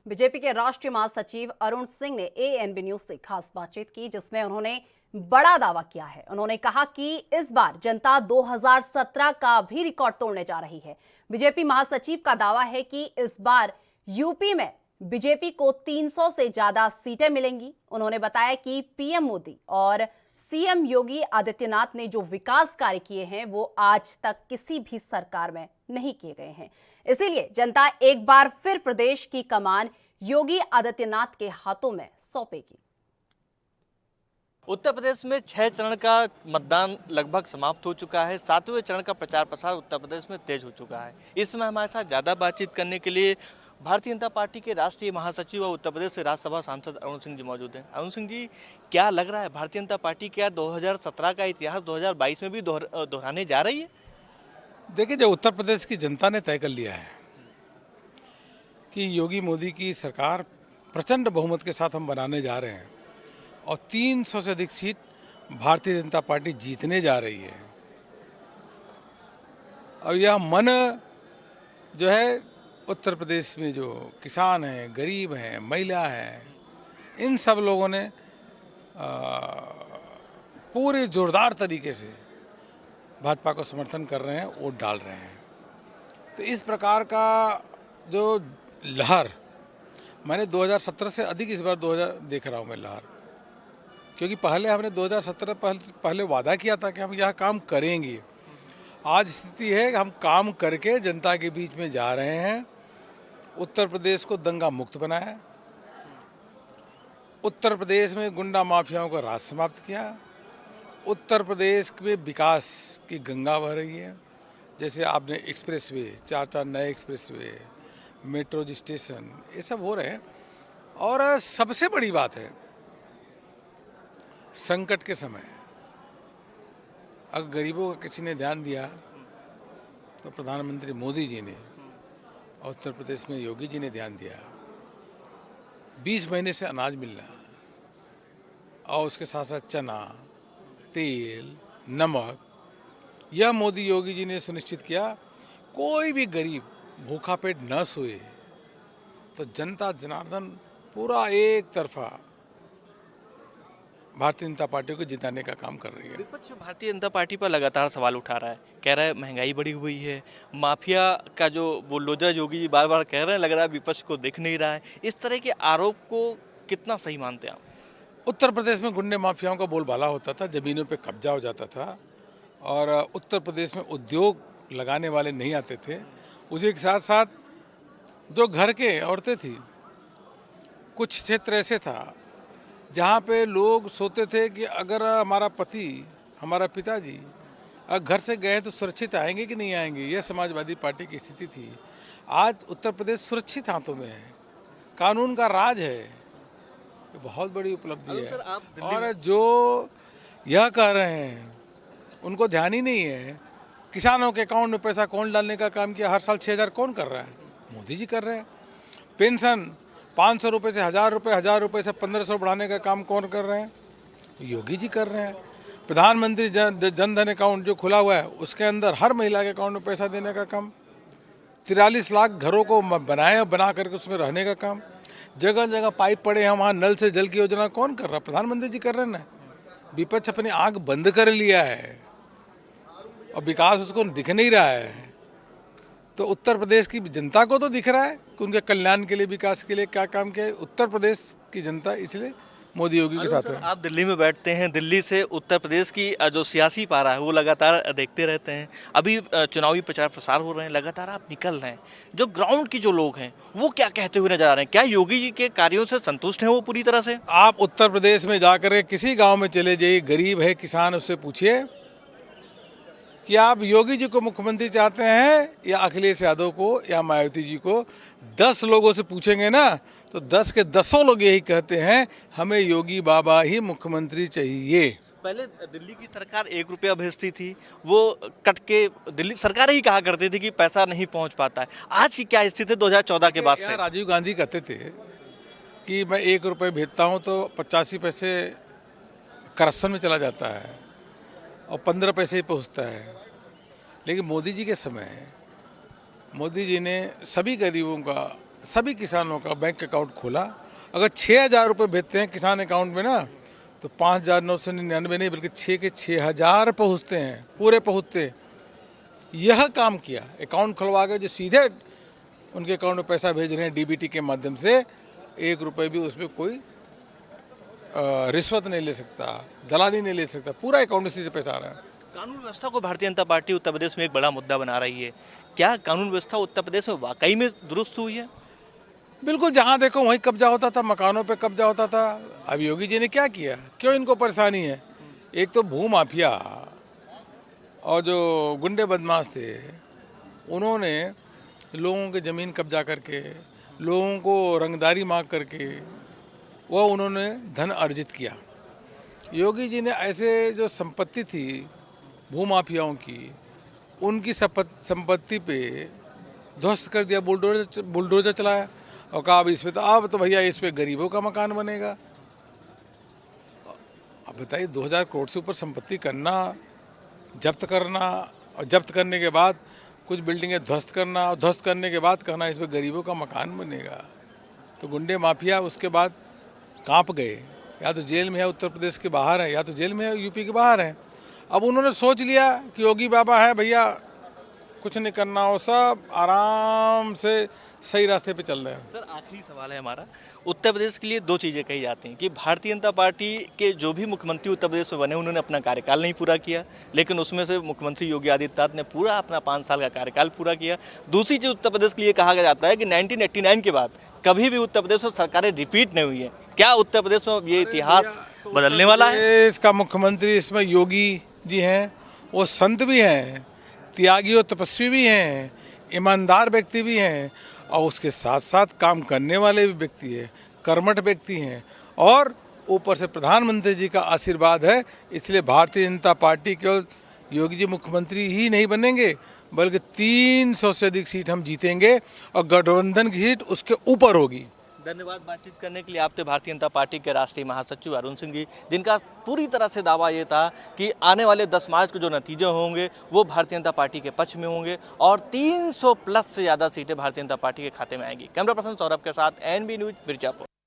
BJP के राष्ट्रीय महासचिव अरुण सिंह ने एएनबी न्यूज से खास बातचीत की, जिसमें उन्होंने बड़ा दावा किया है। उन्होंने कहा कि इस बार जनता 2017 का भी रिकॉर्ड तोड़ने जा रही है। बीजेपी महासचिव का दावा है कि इस बार यूपी में बीजेपी को 300 से ज्यादा सीटें मिलेंगी। उन्होंने बताया कि पीएम मोदी और सीएम योगी आदित्यनाथ ने जो विकास कार्य किए हैं वो आज तक किसी भी सरकार में नहीं किए गए हैं। इसीलिए जनता एक बार फिर प्रदेश की कमान योगी आदित्यनाथ के हाथों में सौंपेगी। उत्तर प्रदेश में 6 चरण का मतदान लगभग समाप्त हो चुका है। 7वें चरण का प्रचार प्रसार उत्तर प्रदेश में तेज हो चुका है। इस समय हमारे साथ ज़्यादा बातचीत करने के लिए भारतीय जनता पार्टी के राष्ट्रीय महासचिव और उत्तर प्रदेश से राज्यसभा सांसद अरुण सिंह जी मौजूद हैं। अरुण सिंह जी, क्या लग रहा है भारतीय जनता पार्टी क्या 2017 का इतिहास 2022 में भी दोहराने जा रही है? देखिए, जो उत्तर प्रदेश की जनता ने तय कर लिया है कि योगी मोदी की सरकार प्रचंड बहुमत के साथ हम बनाने जा रहे हैं और 300 से अधिक सीट भारतीय जनता पार्टी जीतने जा रही है। और यह मन जो है उत्तर प्रदेश में जो किसान हैं, गरीब हैं, महिला हैं, इन सब लोगों ने पूरे जोरदार तरीके से भाजपा को समर्थन कर रहे हैं, वोट डाल रहे हैं। तो इस प्रकार का जो लहर मैंने 2017 से अधिक इस बार 2000 देख रहा हूँ मैं लहर, क्योंकि पहले हमने 2017 पहले वादा किया था कि हम यह काम करेंगे। आज स्थिति है कि हम काम करके जनता के बीच में जा रहे हैं। उत्तर प्रदेश को दंगा मुक्त बनाया, उत्तर प्रदेश में गुंडा माफियाओं का राज समाप्त किया, उत्तर प्रदेश में विकास की गंगा बह रही है। जैसे आपने एक्सप्रेसवे, 4 नए एक्सप्रेसवे, मेट्रो स्टेशन, ये सब हो रहे हैं। और सबसे बड़ी बात है, संकट के समय अगर गरीबों का किसी ने ध्यान दिया तो प्रधानमंत्री मोदी जी ने और उत्तर प्रदेश में योगी जी ने ध्यान दिया। 20 महीने से अनाज मिलना और उसके साथ साथ चना, तेल, नमक, यह मोदी योगी जी ने सुनिश्चित किया। कोई भी गरीब भूखा पेट न सोए। तो जनता जनार्दन पूरा एक तरफा भारतीय जनता पार्टी को जिताने का काम कर रही है। विपक्ष भारतीय जनता पार्टी पर लगातार सवाल उठा रहा है, कह रहा है महंगाई बढ़ी हुई है, माफिया का जो बुलडोजर योगी जी बार बार कह रहे हैं, लग रहा है विपक्ष को दिख नहीं रहा है। इस तरह के आरोप को कितना सही मानते हैं आप? उत्तर प्रदेश में गुंडे माफियाओं का बोलबाला होता था, जमीनों पे कब्जा हो जाता था और उत्तर प्रदेश में उद्योग लगाने वाले नहीं आते थे। उसी के साथ साथ जो घर के औरतें थी, कुछ क्षेत्र ऐसे था जहाँ पे लोग सोचते थे कि अगर हमारा पति, हमारा पिताजी अगर घर से गए तो सुरक्षित आएंगे कि नहीं आएंगे। यह समाजवादी पार्टी की स्थिति थी। आज उत्तर प्रदेश सुरक्षित हाथों में है, कानून का राज है। ये बहुत बड़ी उपलब्धि है। और जो यह कह रहे हैं उनको ध्यान ही नहीं है। किसानों के अकाउंट में पैसा कौन डालने का काम किया? हर साल 6,000 कौन कर रहा है? मोदी जी कर रहे हैं। पेंशन 500 रुपये से 1,000 रुपये, 1,000 रुपये से 1,500 बढ़ाने का काम कौन कर रहे हैं? योगी जी कर रहे हैं। प्रधानमंत्री जन धन अकाउंट जो खुला हुआ है, उसके अंदर हर महिला के अकाउंट में पैसा देने का काम, 43 लाख घरों को बनाए और बना करके उसमें रहने का काम, जगह जगह पाइप पड़े हैं वहाँ नल से जल की योजना कौन कर रहा है? प्रधानमंत्री जी कर रहे हैं ना। विपक्ष अपनी आंख बंद कर लिया है और विकास उसको दिख नहीं रहा है। तो उत्तर प्रदेश की जनता को तो दिख रहा है कि उनके कल्याण के लिए, विकास के लिए क्या काम किया है उत्तर प्रदेश की जनता, इसलिए मोदी योगी के साथ है। आप दिल्ली में बैठते हैं, दिल्ली से उत्तर प्रदेश की जो सियासी पारा है वो लगातार देखते रहते हैं। अभी चुनावी प्रचार प्रसार हो रहे हैं, लगातार आप निकल रहे हैं। जो ग्राउंड की जो लोग हैं वो क्या कहते हुए नजर आ रहे हैं? क्या योगी जी के कार्यों से संतुष्ट हैं वो पूरी तरह से? आप उत्तर प्रदेश में जाकर किसी गाँव में चले जाइए, गरीब है, किसान, उससे पूछिए कि आप योगी जी को मुख्यमंत्री चाहते हैं या अखिलेश यादव को या मायावती जी को। 10 लोगों से पूछेंगे ना तो 10 के 10 लोग यही कहते हैं हमें योगी बाबा ही मुख्यमंत्री चाहिए। पहले दिल्ली की सरकार 1 रुपया भेजती थी, वो कट के दिल्ली सरकार ही कहा करती थी कि पैसा नहीं पहुंच पाता है। आज की क्या स्थिति है 2014 के बाद से? राजीव गांधी कहते थे कि मैं 1 रुपये भेजता हूँ तो 85 पैसे करप्शन में चला जाता है और 15 पैसे ही पहुँचता है। लेकिन मोदी जी के समय मोदी जी ने सभी गरीबों का सभी किसानों का बैंक अकाउंट खोला। अगर 6,000 रुपये भेजते हैं किसान अकाउंट में ना, तो 5,999 नहीं बल्कि 6 के 6,000 पहुँचते हैं, पूरे पहुँचते। यह काम किया, अकाउंट खुलवा के जो सीधे उनके अकाउंट में पैसा भेज रहे हैं डीबीटी के माध्यम से, 1 रुपये भी उसमें कोई रिश्वत नहीं ले सकता, दलाली नहीं ले सकता, पूरा अकाउंट में सीधे पैसा आ रहा है। कानून व्यवस्था को भारतीय जनता पार्टी उत्तर प्रदेश में एक बड़ा मुद्दा बना रही है। क्या कानून व्यवस्था उत्तर प्रदेश में वाकई में दुरुस्त हुई है? बिल्कुल, जहाँ देखो वहीं कब्जा होता था, मकानों पे कब्जा होता था। अब योगी जी ने क्या किया, क्यों इनको परेशानी है? एक तो भू माफिया और जो गुंडे बदमाश थे, उन्होंने लोगों के ज़मीन कब्जा करके, लोगों को रंगदारी मांग करके वो उन्होंने धन अर्जित किया। योगी जी ने ऐसे जो संपत्ति थी भू माफियाओं की, उनकी संपत्ति पे ध्वस्त कर दिया, बुलडोजर चलाया और कहा अब तो भैया इस पे गरीबों का मकान बनेगा। अब बताइए, 2,000 करोड़ से ऊपर संपत्ति करना, जब्त करना, और जब्त करने के बाद कुछ बिल्डिंगें ध्वस्त करना, और ध्वस्त करने के बाद कहना इस पे गरीबों का मकान बनेगा। तो गुंडे माफिया उसके बाद कांप गए, या तो जेल में है, उत्तर प्रदेश के बाहर है, या तो जेल में है, यूपी के बाहर है। अब उन्होंने सोच लिया कि योगी बाबा है भैया, कुछ नहीं करना हो, सब आराम से सही रास्ते पे चल रहे हैं। सर, आखिरी सवाल है हमारा। उत्तर प्रदेश के लिए 2 चीज़ें कही जाती हैं कि भारतीय जनता पार्टी के जो भी मुख्यमंत्री उत्तर प्रदेश में बने, उन्होंने अपना कार्यकाल नहीं पूरा किया, लेकिन उसमें से मुख्यमंत्री योगी आदित्यनाथ ने पूरा अपना 5 साल का कार्यकाल पूरा किया। दूसरी चीज़ उत्तर प्रदेश के लिए कहा जाता है कि 1989 के बाद कभी भी उत्तर प्रदेश में सरकारें रिपीट नहीं हुई हैं। क्या उत्तर प्रदेश में ये इतिहास बदलने वाला है? इसका मुख्यमंत्री इसमें योगी जी हैं, वो संत भी हैं, त्यागी और तपस्वी भी हैं, ईमानदार व्यक्ति भी हैं, और उसके साथ साथ काम करने वाले भी व्यक्ति हैं, कर्मठ व्यक्ति हैं, और ऊपर से प्रधानमंत्री जी का आशीर्वाद है। इसलिए भारतीय जनता पार्टी केवल योगी जी मुख्यमंत्री ही नहीं बनेंगे, बल्कि 300 से अधिक सीट हम जीतेंगे, और गठबंधन की सीट उसके ऊपर होगी। धन्यवाद बातचीत करने के लिए। आप थे भारतीय जनता पार्टी के राष्ट्रीय महासचिव अरुण सिंह जी, जिनका पूरी तरह से दावा ये था कि आने वाले 10 मार्च को जो नतीजे होंगे वो भारतीय जनता पार्टी के पक्ष में होंगे और 300 प्लस से ज़्यादा सीटें भारतीय जनता पार्टी के खाते में आएंगी। कैमरा पर्सन सौरभ के साथ NB न्यूज मिर्जापुर।